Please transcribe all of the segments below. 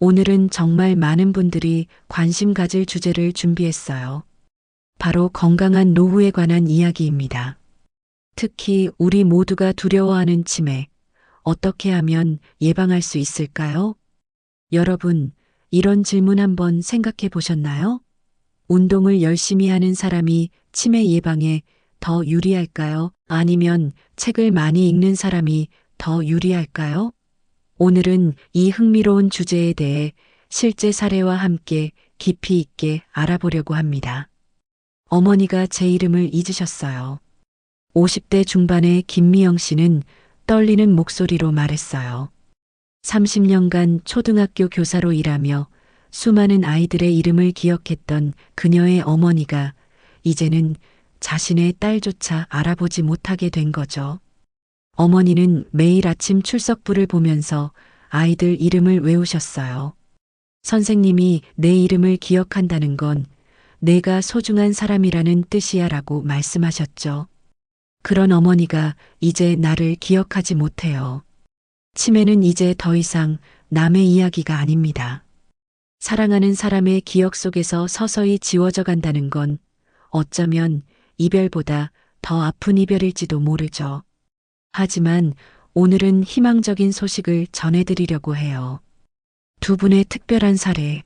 오늘은 정말 많은 분들이 관심 가질 주제를 준비했어요. 바로 건강한 노후에 관한 이야기입니다. 특히 우리 모두가 두려워하는 치매, 어떻게 하면 예방할 수 있을까요? 여러분, 이런 질문 한번 생각해 보셨나요? 운동을 열심히 하는 사람이 치매 예방에 더 유리할까요? 아니면 책을 많이 읽는 사람이 더 유리할까요? 오늘은 이 흥미로운 주제에 대해 실제 사례와 함께 깊이 있게 알아보려고 합니다. 어머니가 제 이름을 잊으셨어요. 50대 중반의 김미영 씨는 떨리는 목소리로 말했어요. 30년간 초등학교 교사로 일하며 수많은 아이들의 이름을 기억했던 그녀의 어머니가 이제는 자신의 딸조차 알아보지 못하게 된 거죠. 어머니는 매일 아침 출석부를 보면서 아이들 이름을 외우셨어요. 선생님이 내 이름을 기억한다는 건 내가 소중한 사람이라는 뜻이야 라고 말씀하셨죠. 그런 어머니가 이제 나를 기억하지 못해요. 치매는 이제 더 이상 남의 이야기가 아닙니다. 사랑하는 사람의 기억 속에서 서서히 지워져 간다는 건 어쩌면 이별보다 더 아픈 이별일지도 모르죠. 하지만 오늘은 희망적인 소식을 전해드리려고 해요. 두 분의 특별한 사례.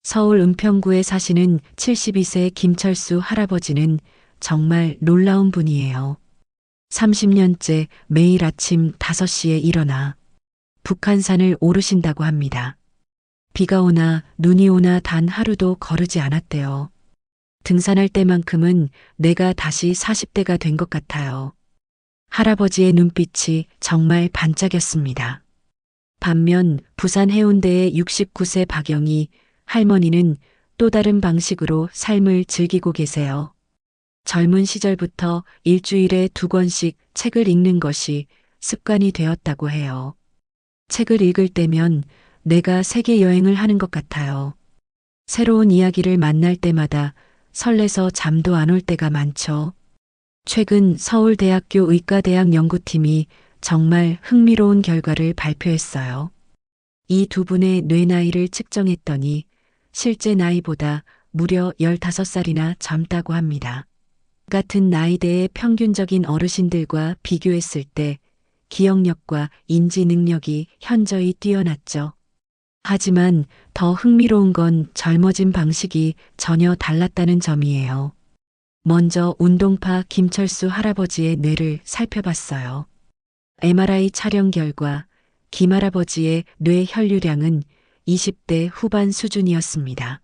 서울 은평구에 사시는 72세 김철수 할아버지는 정말 놀라운 분이에요. 30년째 매일 아침 5시에 일어나 북한산을 오르신다고 합니다. 비가 오나 눈이 오나 단 하루도 거르지 않았대요. 등산할 때만큼은 내가 다시 40대가 된 것 같아요. 할아버지의 눈빛이 정말 반짝였습니다. 반면 부산 해운대의 69세 박영희 할머니는 또 다른 방식으로 삶을 즐기고 계세요. 젊은 시절부터 일주일에 2권씩 책을 읽는 것이 습관이 되었다고 해요. 책을 읽을 때면 내가 세계 여행을 하는 것 같아요. 새로운 이야기를 만날 때마다 설레서 잠도 안 올 때가 많죠. 최근 서울대학교 의과대학 연구팀이 정말 흥미로운 결과를 발표했어요. 이 두 분의 뇌 나이를 측정했더니 실제 나이보다 무려 15살이나 젊다고 합니다. 같은 나이대의 평균적인 어르신들과 비교했을 때 기억력과 인지 능력이 현저히 뛰어났죠. 하지만 더 흥미로운 건 젊어진 방식이 전혀 달랐다는 점이에요. 먼저 운동파 김철수 할아버지의 뇌를 살펴봤어요. MRI 촬영 결과 김 할아버지의 뇌 혈류량은 20대 후반 수준이었습니다.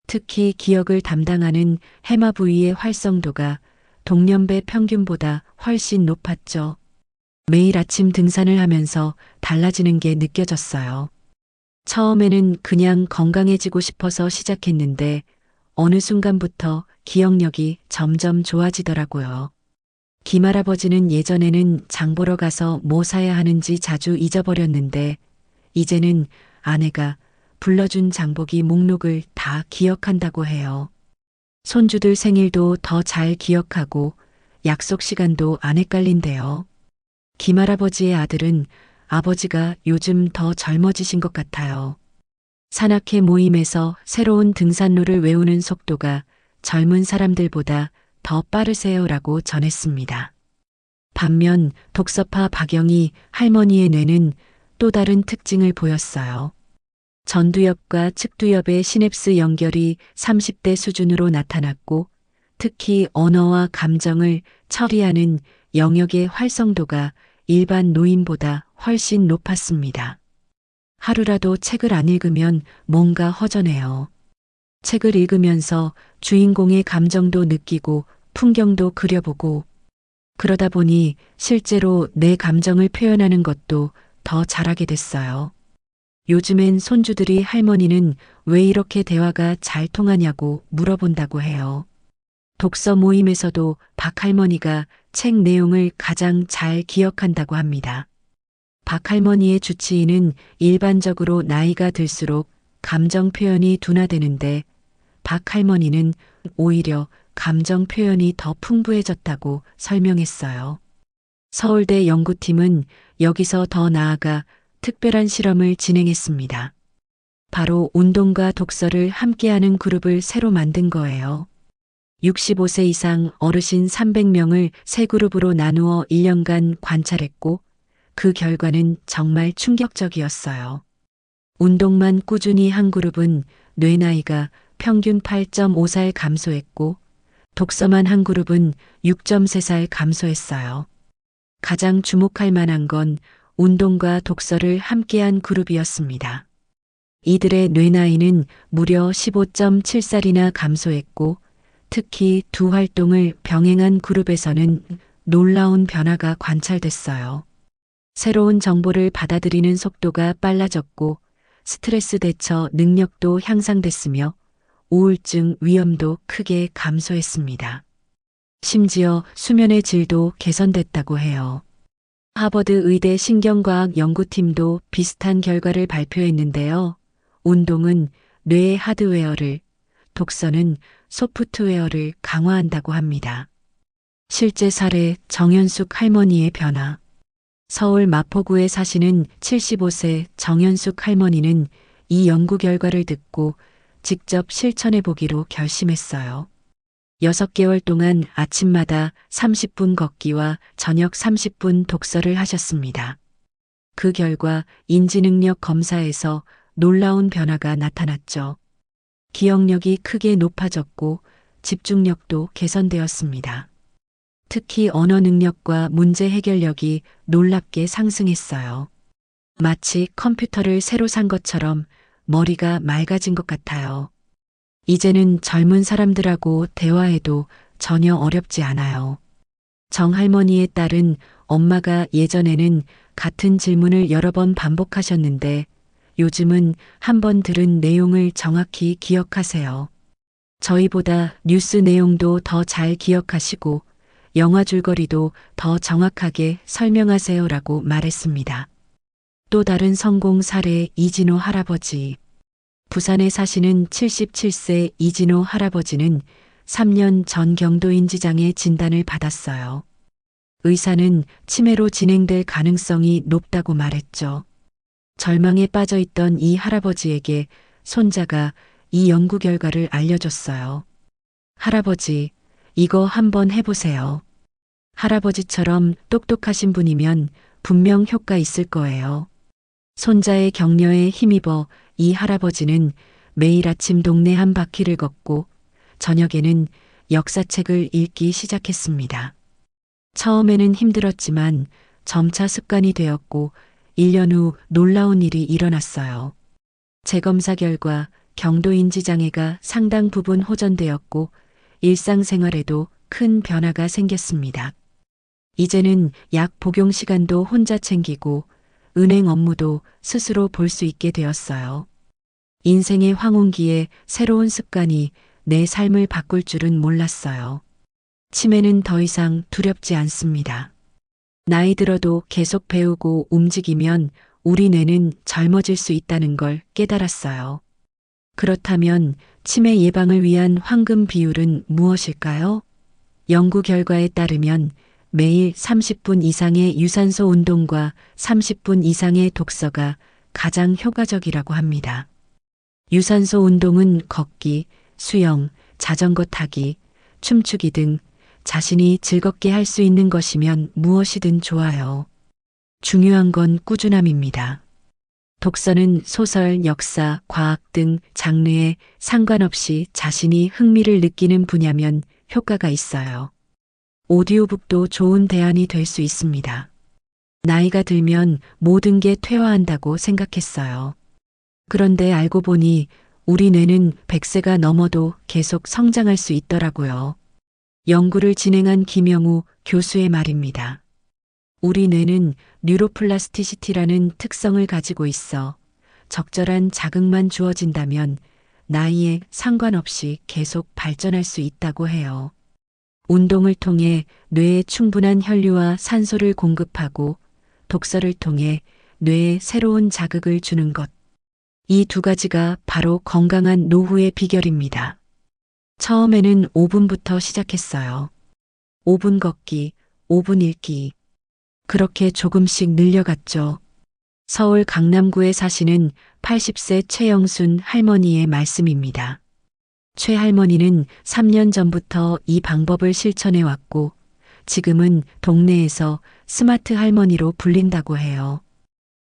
특히 기억을 담당하는 해마 부위의 활성도가 동년배 평균보다 훨씬 높았죠. 매일 아침 등산을 하면서 달라지는 게 느껴졌어요. 처음에는 그냥 건강해지고 싶어서 시작했는데 어느 순간부터 기억력이 점점 좋아지더라고요. 김할아버지는 예전에는 장 보러 가서 뭐 사야 하는지 자주 잊어버렸는데 이제는 아내가 불러준 장보기 목록을 다 기억한다고 해요. 손주들 생일도 더 잘 기억하고 약속 시간도 안 헷갈린대요. 김할아버지의 아들은 아버지가 요즘 더 젊어지신 것 같아요. 산악회 모임에서 새로운 등산로를 외우는 속도가 젊은 사람들보다 더 빠르세요라고 전했습니다. 반면 독서파 박영희 할머니의 뇌는 또 다른 특징을 보였어요. 전두엽과 측두엽의 시냅스 연결이 30대 수준으로 나타났고 특히 언어와 감정을 처리하는 영역의 활성도가 일반 노인보다 훨씬 높았습니다. 하루라도 책을 안 읽으면 뭔가 허전해요. 책을 읽으면서 주인공의 감정도 느끼고 풍경도 그려보고 그러다 보니 실제로 내 감정을 표현하는 것도 더 잘하게 됐어요. 요즘엔 손주들이 할머니는 왜 이렇게 대화가 잘 통하냐고 물어본다고 해요. 독서 모임에서도 박 할머니가 책 내용을 가장 잘 기억한다고 합니다. 박 할머니의 주치의는 일반적으로 나이가 들수록 감정 표현이 둔화되는데 박 할머니는 오히려 감정 표현이 더 풍부해졌다고 설명했어요. 서울대 연구팀은 여기서 더 나아가 특별한 실험을 진행했습니다. 바로 운동과 독서를 함께하는 그룹을 새로 만든 거예요. 65세 이상 어르신 300명을 세 그룹으로 나누어 1년간 관찰했고 그 결과는 정말 충격적이었어요. 운동만 꾸준히 한 그룹은 뇌 나이가 평균 8.5살 감소했고 독서만 한 그룹은 6.3살 감소했어요. 가장 주목할 만한 건 운동과 독서를 함께한 그룹이었습니다. 이들의 뇌 나이는 무려 15.7살이나 감소했고 특히 두 활동을 병행한 그룹에서는 놀라운 변화가 관찰됐어요. 새로운 정보를 받아들이는 속도가 빨라졌고 스트레스 대처 능력도 향상됐으며 우울증 위험도 크게 감소했습니다. 심지어 수면의 질도 개선됐다고 해요. 하버드 의대 신경과학 연구팀도 비슷한 결과를 발표했는데요. 운동은 뇌의 하드웨어를, 독서는 소프트웨어를 강화한다고 합니다. 실제 사례 정연숙 할머니의 변화. 서울 마포구에 사시는 75세 정연숙 할머니는 이 연구 결과를 듣고 직접 실천해 보기로 결심했어요. 6개월 동안 아침마다 30분 걷기와 저녁 30분 독서를 하셨습니다. 그 결과 인지능력 검사에서 놀라운 변화가 나타났죠. 기억력이 크게 높아졌고 집중력도 개선되었습니다. 특히 언어 능력과 문제 해결력이 놀랍게 상승했어요. 마치 컴퓨터를 새로 산 것처럼 머리가 맑아진 것 같아요. 이제는 젊은 사람들하고 대화해도 전혀 어렵지 않아요. 정 할머니의 딸은 엄마가 예전에는 같은 질문을 여러 번 반복하셨는데 요즘은 한 번 들은 내용을 정확히 기억하세요. 저희보다 뉴스 내용도 더 잘 기억하시고 영화 줄거리도 더 정확하게 설명하세요라고 말했습니다. 또 다른 성공 사례 이진호 할아버지. 부산에 사시는 77세 이진호 할아버지는 3년 전 경도인지장애 진단을 받았어요. 의사는 치매로 진행될 가능성이 높다고 말했죠. 절망에 빠져 있던 이 할아버지에게 손자가 이 연구 결과를 알려줬어요. 할아버지, 이거 한번 해보세요. 할아버지처럼 똑똑하신 분이면 분명 효과 있을 거예요. 손자의 격려에 힘입어 이 할아버지는 매일 아침 동네 한 바퀴를 걷고 저녁에는 역사책을 읽기 시작했습니다. 처음에는 힘들었지만 점차 습관이 되었고 1년 후 놀라운 일이 일어났어요. 재검사 결과 경도인지장애가 상당 부분 호전되었고 일상생활에도 큰 변화가 생겼습니다. 이제는 약 복용 시간도 혼자 챙기고 은행 업무도 스스로 볼 수 있게 되었어요. 인생의 황혼기에 새로운 습관이 내 삶을 바꿀 줄은 몰랐어요. 치매는 더 이상 두렵지 않습니다. 나이 들어도 계속 배우고 움직이면 우리 뇌는 젊어질 수 있다는 걸 깨달았어요. 그렇다면 치매 예방을 위한 황금 비율은 무엇일까요? 연구 결과에 따르면 매일 30분 이상의 유산소 운동과 30분 이상의 독서가 가장 효과적이라고 합니다. 유산소 운동은 걷기, 수영, 자전거 타기, 춤추기 등 자신이 즐겁게 할 수 있는 것이면 무엇이든 좋아요. 중요한 건 꾸준함입니다. 독서는 소설, 역사, 과학 등 장르에 상관없이 자신이 흥미를 느끼는 분야면 효과가 있어요. 오디오북도 좋은 대안이 될 수 있습니다. 나이가 들면 모든 게 퇴화한다고 생각했어요. 그런데 알고 보니 우리 뇌는 100세가 넘어도 계속 성장할 수 있더라고요. 연구를 진행한 김영우 교수의 말입니다. 우리 뇌는 뉴로플라스티시티라는 특성을 가지고 있어 적절한 자극만 주어진다면 나이에 상관없이 계속 발전할 수 있다고 해요. 운동을 통해 뇌에 충분한 혈류와 산소를 공급하고 독서를 통해 뇌에 새로운 자극을 주는 것. 이 두 가지가 바로 건강한 노후의 비결입니다. 처음에는 5분부터 시작했어요. 5분 걷기, 5분 읽기. 그렇게 조금씩 늘려갔죠. 서울 강남구에 사시는 80세 최영순 할머니의 말씀입니다. 최 할머니는 3년 전부터 이 방법을 실천해 왔고 지금은 동네에서 스마트 할머니로 불린다고 해요.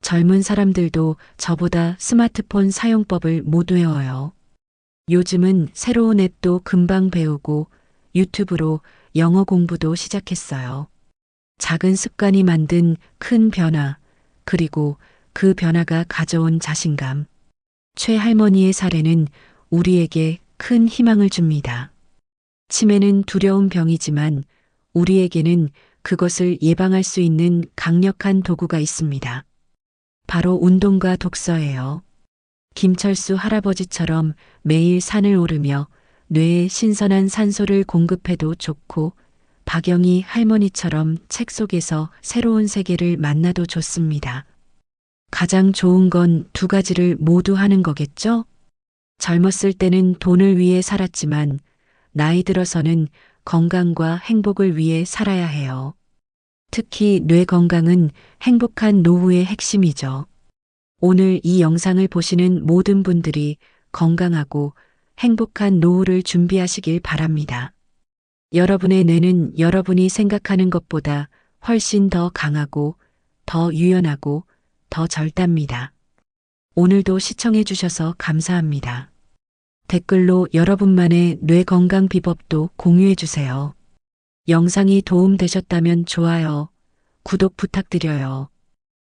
젊은 사람들도 저보다 스마트폰 사용법을 못 외워요. 요즘은 새로운 앱도 금방 배우고 유튜브로 영어 공부도 시작했어요. 작은 습관이 만든 큰 변화, 그리고 그 변화가 가져온 자신감. 최 할머니의 사례는 우리에게 큰 희망을 줍니다. 치매는 두려운 병이지만 우리에게는 그것을 예방할 수 있는 강력한 도구가 있습니다. 바로 운동과 독서예요. 김철수 할아버지처럼 매일 산을 오르며 뇌에 신선한 산소를 공급해도 좋고 박영희 할머니처럼 책 속에서 새로운 세계를 만나도 좋습니다. 가장 좋은 건 두 가지를 모두 하는 거겠죠? 젊었을 때는 돈을 위해 살았지만 나이 들어서는 건강과 행복을 위해 살아야 해요. 특히 뇌 건강은 행복한 노후의 핵심이죠. 오늘 이 영상을 보시는 모든 분들이 건강하고 행복한 노후를 준비하시길 바랍니다. 여러분의 뇌는 여러분이 생각하는 것보다 훨씬 더 강하고 더 유연하고 더 젊답니다. 오늘도 시청해 주셔서 감사합니다. 댓글로 여러분만의 뇌 건강 비법도 공유해 주세요. 영상이 도움 되셨다면 좋아요, 구독 부탁드려요.